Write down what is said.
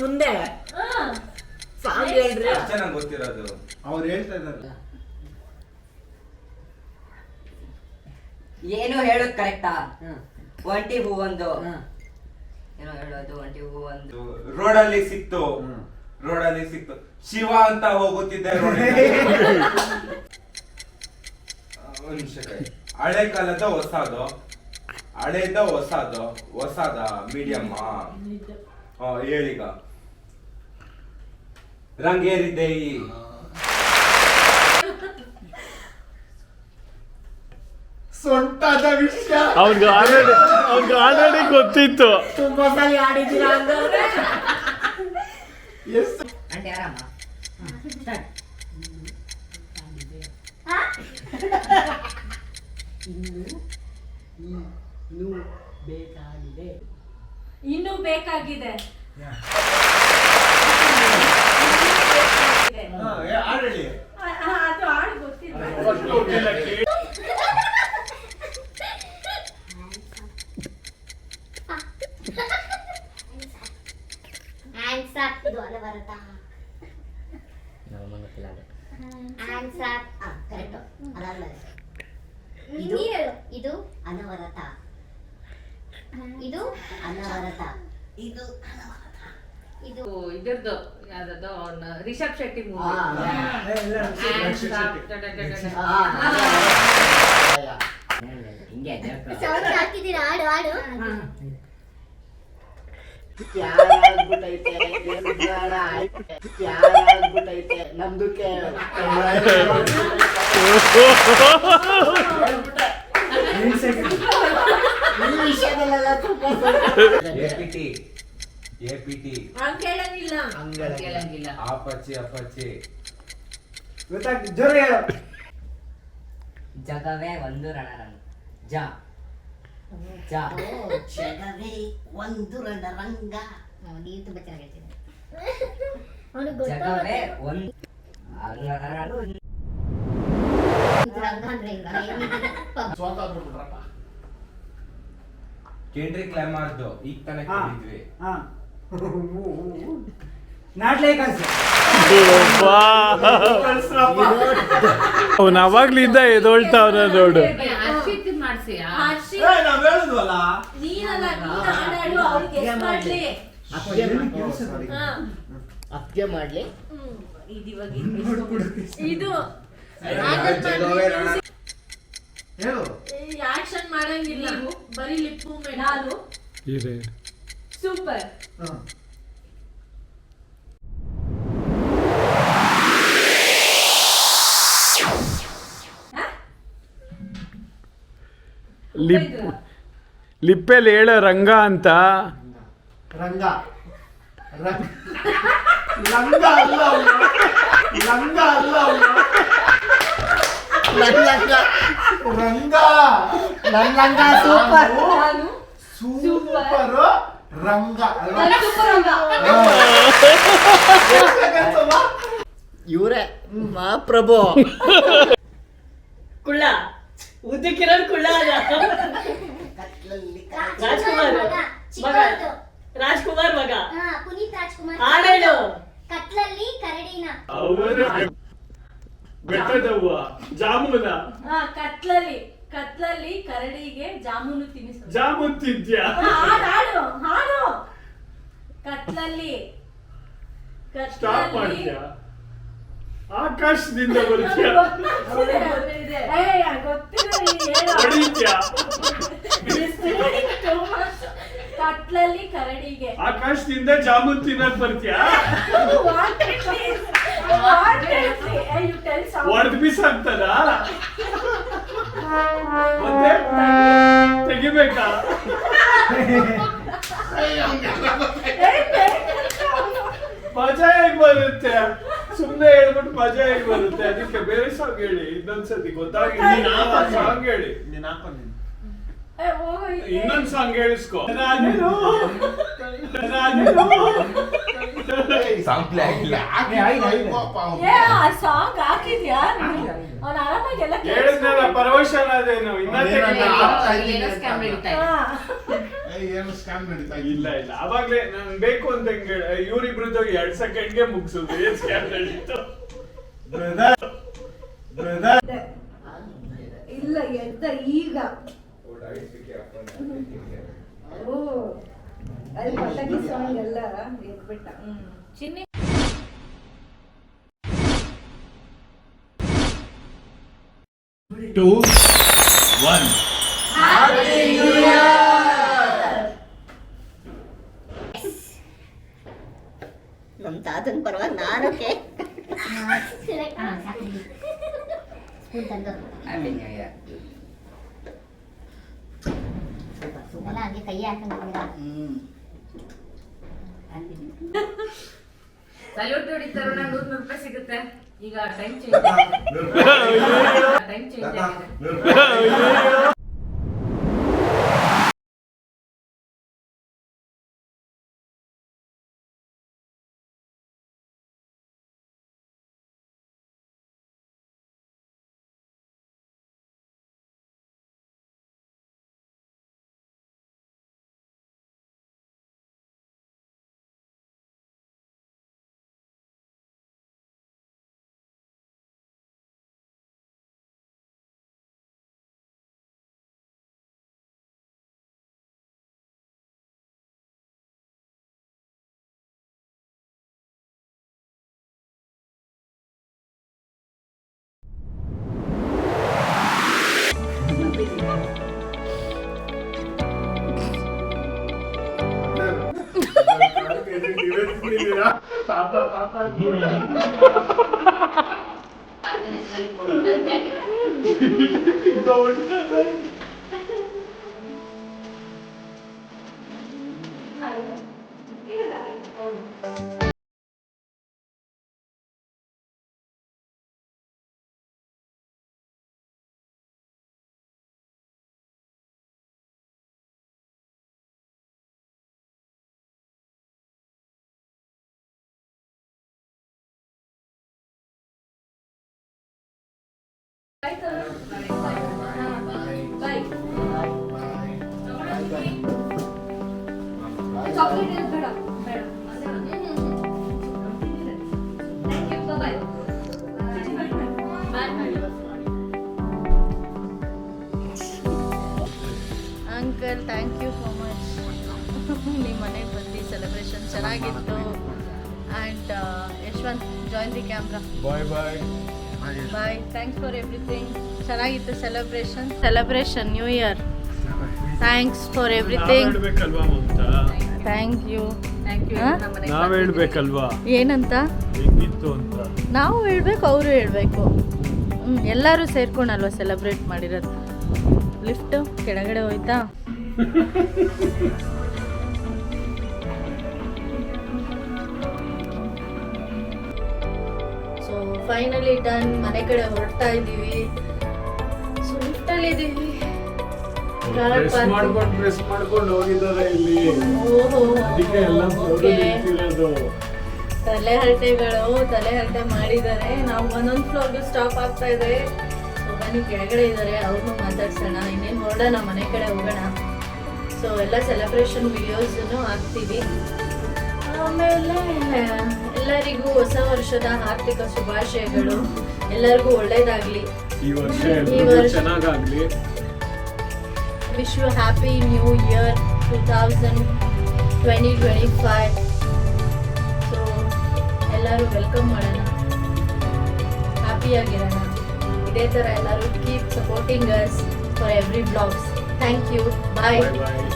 ಮುಂದೆ ಚೆನ್ನಾಗಿ ಗೊತ್ತಿರೋದು ಅವ್ರು ಹೇಳ್ತಾ ಇದ್ದಾರೆ. ಏನು ಹೇಳೋದು ಕರೆಕ್ಟಾ? ಒಂಟಿ ಹೂ ಒಂದು ಏನೋ ಹೇಳೋದು ಒಂಟಿ ಹೂ ಒಂದು ರೋಡಲ್ಲಿ ಸಿಕ್ತು ಶಿವ ಅಂತ ಹೋಗುತ್ತಿದ್ದೆ ಹಳೆ ಕಾಲದ ಹಳೇದ ಹೊಸದ ಮೀಡಿಯಂ ಹೇಳೀಗ ರಂಗೇರಿದ್ದೆ ಸೊಂಟದ ವಿಷಯ ಅವ್ನಿಗೆ ಆಲ್ರೆಡಿ ಗೊತ್ತಿತ್ತು. ತುಂಬಾ ಸಲ ಆಡಿದ್ದೀರಾ ಹಂಗಾದ್ರೆ? అంటే ಯಾರಮ್ಮ ಇನ್ನೂ ಬೇಕಾಗಿದೆ. ಅದು ಆಡ್ ಗೊತ್ತಿಲ್ಲ. ಇದು ಅನವರತ, ಇದು ಅನವರತ, ಇದು ಇದು ಇದ್ರದ್ದು ಯಾವ್ದದು ರಿಷಬ್ ಶೆಟ್ಟಿ ಮೂವಿ. ಹಾಕಿದ್ದೀರಾ? ಆಡು ಆಡು. ಯಾರಾಗ್ಬಿಟ್ಟೈತೆ ನಮ್ದಕ್ಕೆ ಕೇಳಂಗಿಲ್ಲ. ಅಪ್ಪಚ್ಚಿ ಜಗವೇ ಒಂದು ರಣರಂಗ ಜಗವೇ ಒಂದು ರಣರಂಗ. ನೀವು ತುಂಬಾ ಚೆನ್ನಾಗಿ ಹೇಳ್ತೀರಿ. ಜಗವೇ ಒಂದು ಕೆಂಡ್ರಿಕ್ ಲ್ಯಾಮಾರ್ದು ಈಗ ತಾನೇ ಕೇಳಿದ್ವಿ. ಅವನು ಅವಾಗ್ಲಿಂದ ಎದೊಳ್ತಾವ್ನ ನೋಡು. ಅಪ್ಗೆ ಮಾಡ್ಲಿ. ಇದು ಆಕ್ಷನ್ ಮಾಡಂಗಿಲ್ಲ, ಬರೀ ಲಿಪ್ ಮೂವ್ಮೆಂಟ್. ಸೂಪರ್. ಲಿಪ್ಪೆಲ್ಲಿ ಹೇಳೋ ರಂಗ ಅಂತ. ರಂಗ ಲಂಗ ಅಲ್ಲ ಲಂಗ ಅಲ್ಲ ರಂಗ ನನ್ನ ಸೂಪರ್ ಸೂಪರ್ ರಂಗ ಇವರೇ ಮಹಾಪ್ರಭು. ಕುಳ್ಳ ಉದ್ದಕ್ಕಿರೋದು ಕುಳ್ಳ ರಾಜ್ಕುಮಾರ್ ಮಗ ಪುನೀತ್ ರಾಜ್ಕುಮಾರ್. ಹಾಡೇಳು ಕತ್ಲಲ್ಲಿ ಕರಡಿನ. ಬೆಟ್ಟದವ್ವ ಜಾಮೂನ. ಕತ್ಲಲ್ಲಿ ಕರಡಿಗೆ ಜಾಮೂನು ತಿನ್ನಿಸು. ಜಾಮೂನ್ ತಿಂತ್ಯಾ? ಹಾಡು. ಕತ್ಲಲ್ಲಿ ಸ್ಟಾಪ್ ಮಾಡ್ತೀಯಾ? ಆಕಾಶದಿಂದ ಬರ್ತೀಯಾ? ಹೊಡಿತ್ಯಾ? ಕತ್ಲಲ್ಲಿ ಕರಡಿಗೆ ಆಕಾಶದಿಂದ ಜಾಮೂನ್ ತಿನ್ನಕ್ ಬರ್ತೀಯಾ? ಹೊಡೆದ್ ಬಿಸಾಕ್ತದ? ಮತ್ತೆ ತೆಗಿಬೇಕಾ? ಮಜಾ ಹೇಗ್ ಬರುತ್ತೆ ಸುಮ್ನೆ ಹೇಳ್ಬಿಟ್ಟು ಮಜಾ ಹೇಗೆ ಬರುತ್ತೆ ಅದಕ್ಕೆ ಬೇರೆ ಸಾಂಗ್ ಹೇಳಿ ಇನ್ನೊಂದ್ಸತಿ ಗೊತ್ತಾಗಿ ಸಾಂಗ್ ಹೇಳಿ ನೀನ್ ಹಾಕೋ ನೀನು. ಏ, ಹೋಗು ಇಲ್ಲಿ. ಇನ್ನೊಂದ್ ಸಾಂಗ್ ಹೇಳಿಸ್ಕೊ ಸಾಂಗ್ ಪ್ಲೇ ಆಗಿಲ್ಲ. ಏ, ಆಯ್ತು, ಆಯ್ತು. ಪಾಪ ಅವ್ನು. ಏ, ಆ ಸಾಂಗ್ ಹಾಕಿದ್ಯಾ ಅವ್ನು ಆರಾಮಾಗಿ ಎಲ್ಲ ಹೇಳಿದ್ನಲ್ಲ ಪರವಶನ ಅದೇನು ಇನ್ನ ತೆಗಿಲ್ಲ. ಏನೋ ಸ್ಕ್ಯಾಮ್ ನಡೀತಾ ಇದೆ. ಏ, ಏನು ಸ್ಕ್ಯಾಮ್ ನಡೀತಾ ಇದೆ? ಇಲ್ಲ ಇಲ್ಲ ಅವಾಗ್ಲೇ ನಾನು ಬೇಕು ಅಂತ ಇವ್ರಿಬ್ರದ್ದು 2 ಸೆಕೆಂಡ್ಗೆ ಮುಗಿಸೋದು ಏನ್ ಸ್ಕ್ಯಾಮ್ ನಡೀತು Brother, brother. ಇಲ್ಲ ಎದ್ದ ಈಗ ಓ ಅಲ್ಲಿ ಪಟಾಕಿ ಸಾಂಗ್ ಎಲ್ಲ ಎದ್ಬಿಟ್ಟ ಚಿನ್ನಿ 2 1 ನಮ್ ತಾತನ ಪರವಾಗಿ ನಾನು ಸ್ಪೂನ್ ತಂದು Happy New Year. ಎಲ್ಲ ಹಂಗೆ ಕೈ ಹಾಕೊಂಡಿದ್ದೀರಾ ಸಲ್ಯೂಟ್ ಹೊಡಿತಾರ 100 ರೂಪಾಯಿ ಸಿಗುತ್ತೆ ಈಗ ಟೈಮ್ ಚೇಂಜ್ ಆಗಿದೆ ಬಾಯ್ ಚಾಕ್ಲೇಟ್ ಬೇಡ ಬೇಡ thank you bye uncle thank you so much ನಿಮ್ಮ ಮನೆಗೆ ಬಂದು ಸೆಲೆಬ್ರೇಷನ್ ಚೆನ್ನಾಗಿತ್ತು and Yashwant join the camera bye bye bye thanks for everything ಚೆನ್ನಾಗಿತ್ತು celebration new year thanks for everything ಹೇಳ್ಬೇಕಲ್ವಾ ಮಮತಾ ಥ್ಯಾಂಕ್ ಯು ನಾವ್ ಹೇಳ್ಬೇಕಲ್ವಾ ಏನಂತ ಹೆಂಗಿತ್ತು ಅಂತ ನಾವು ಹೇಳ್ಬೇಕು ಅವರು ಹೇಳ್ಬೇಕು ಎಲ್ಲರೂ ಸೇರ್ಕೊಂಡಲ್ವಾ ಸೆಲೆಬ್ರೇಟ್ ಮಾಡಿರೋದು ಲಿಫ್ಟು ಕೆಳಗಡೆ ಹೋಯ್ತಾ ಸೊ ಫೈನಲಿ ಡನ್ ಮನೆ ಕಡೆ ಹೊರಡ್ತಾ ಇದ್ದೀವಿ ಸೊ ಲಿಫ್ಟಲ್ಲಿ ಇದ್ದೀವಿ ಡ್ರೆಸ್ ಮಾಡ್ಕೊಂಡು ಹೋಗಿದ್ದಾರೆ ಇಲ್ಲಿ ಓಹೋ ಅದಕ್ಕೆ ಎಲ್ಲ ಓಕೆ ನಿಂತಿರೋದು ತಲೆ ಹರಟೆ ಮಾಡಿದ್ದಾರೆ ನಾವು ಒಂದೊಂದು ಫ್ಲೋರ್ಗೆ ಸ್ಟಾಪ್ ಆಗ್ತಾ ಇದೆ ಸೊ ಬನ್ನಿ ಕೆಳಗಡೆ ಇದ್ದಾರೆ ಅವ್ರನ್ನೂ ಮಾತಾಡ್ಸೋಣ ಇನ್ನೇನು ಹೊರಡೋಣ ಮನೆ ಕಡೆ ಹೋಗೋಣ ಸೊ ಎಲ್ಲ ಸೆಲೆಬ್ರೇಷನ್ ವಿಡಿಯೋಸನ್ನು ಹಾಕ್ತೀವಿ ಆಮೇಲೆ ಎಲ್ಲರಿಗೂ ಹೊಸ ವರ್ಷದ ಹಾರ್ದಿಕ ಶುಭಾಶಯಗಳು ಎಲ್ಲರಿಗೂ ಒಳ್ಳೇದಾಗಲಿ ಈ ವರ್ಷ ಈ ಎಲ್ರಿಗೂ ವರ್ಷ- ಚೆನ್ನಾಗಾಗ್ಲಿ wish you happy new year 2025 so ಎಲ್ಲರೂ ವೆಲ್ಕಮ್ ಮಾಡೋಣ ಹ್ಯಾಪಿಯಾಗಿರೋಣ ಇದೇ ಥರ ಎಲ್ಲರೂ keep supporting us for every blogs thank you bye bye bye